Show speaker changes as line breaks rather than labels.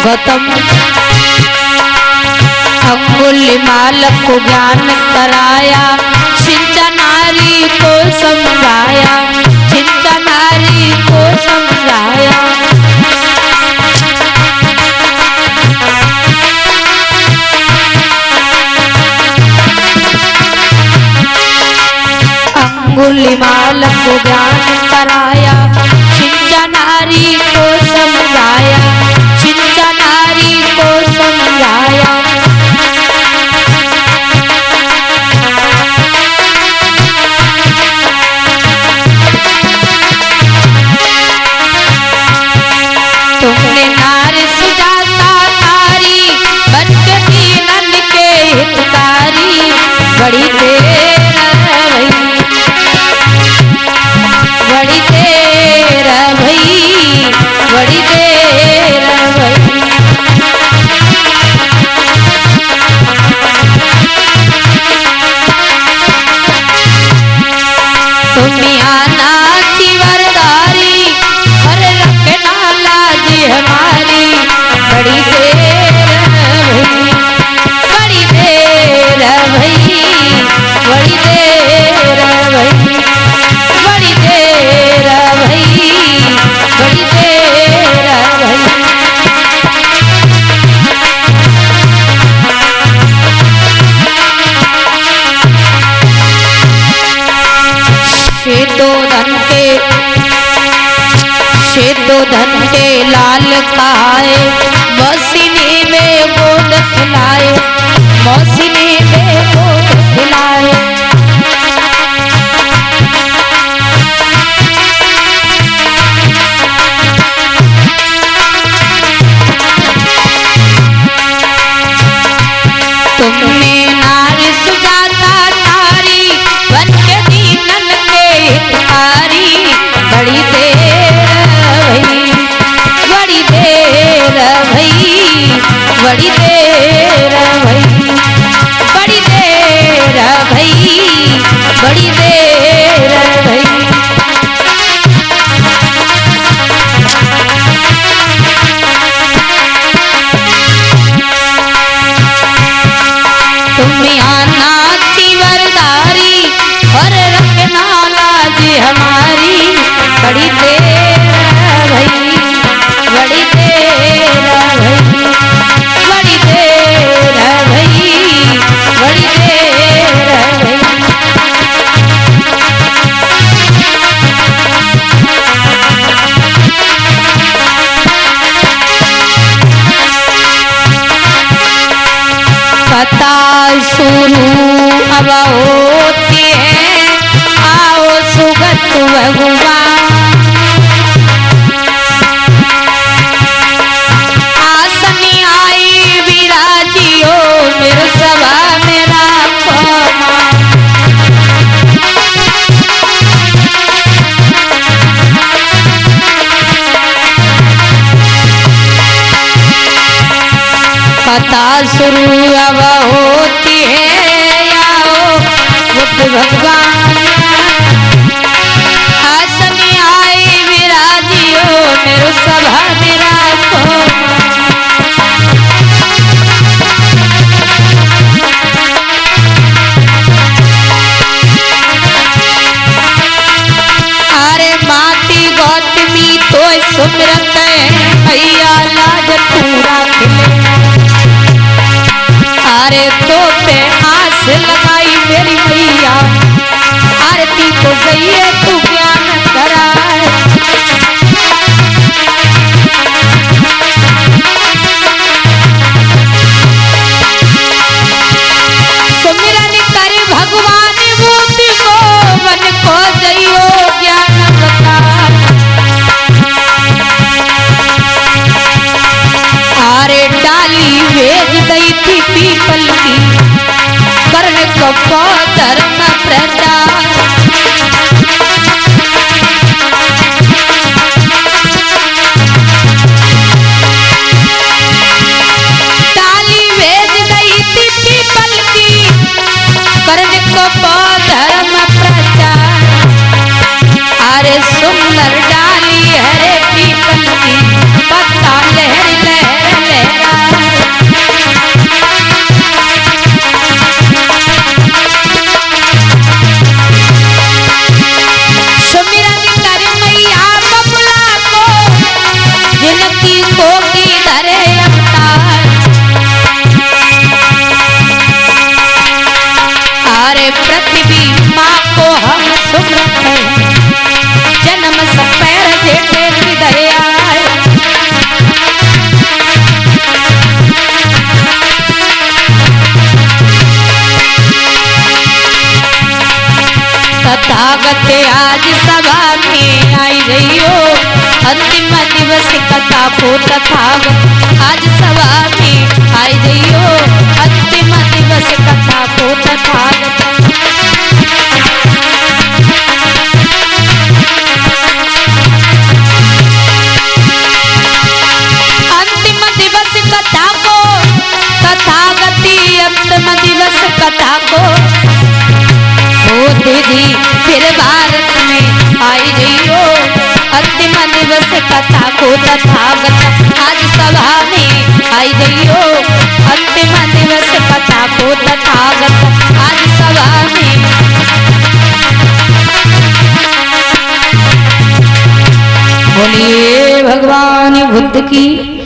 गौतम अंगुलिमाल को ज्ञान कराया, चिंता नारी को समझाया, चिंता नारी को समझाया। अंगुलिमाल को ज्ञान कराया, चिंता नारी को समझाया, चिंता नारी को समझाया। तुमने नारी सुजाता नारी बनके दीनन के हितकारी, बड़ी देर भई, बड़ी देर भई, बड़ी देर भई। दुनिया नाची वरदारी और रखना लाज हमारी, बड़ी देर भई, बड़ी देर भई, बड़ी देर भई, बड़ी देर भई, बड़ी देर भई। धन के लाल खाए, मौसिनी में गोद खिलाए, मौसिनी में गोद खिलाए। तुमने नारी सुजाता नारी बनके दीनन के हितकारी, बड़ी देर भई, बड़ी देर भई, बड़ी देर भई, बड़ी देर भई, बड़ी देर भई। तुम यहाँ नाची वरदारी और रखना लाज हमारी, बड़ी देर भई, बड़ी देर भई, बड़ी देर भई, बड़ी देर भई। कथा शुरू अब होती है, आओ सुगत भगवान। आसनी आई विराजियो मेरे सभा मेरा कथा शुरू अब होती है, आओ बुद्ध भगवान। आसनी आई विराजियो मेरे सभा मेरा अरे माटी गौतमी तो सुमरत भैया लाज पूरा खिले। अरे तो पे आस लगाई मेरी मैया, आरती तो गई है तू ज्ञान कराए। सुमिरन कर भगवान मूर्ति को मन को जइयो ज्ञान बताए। अरे डाली भेज गई थी पीपल की, कर्ण को धर्म प्रचार। डाली भेज गई थी पीपल की, कर्ण को धर्म प्रचार। अरे सुंदर डाली हरे पीपल की, पत्ता लहर लहर लहर तथागत आज सभा में आई रही हो। अंतिम दिवस कथा को तथागत आज सभा में आई रही हो। अंतिम दिवस कथा को तथागत अंतिम दिवस कथा को तथागति अंतिम दिवस कथा को दीदी फिर भारत में आई रही हो। अंतिम दिवस कथा को तथागत आज सभा में आई रही हो। अंतिम दिवस कथा को तथागत आज सभा में बोलिए भगवान बुद्ध की।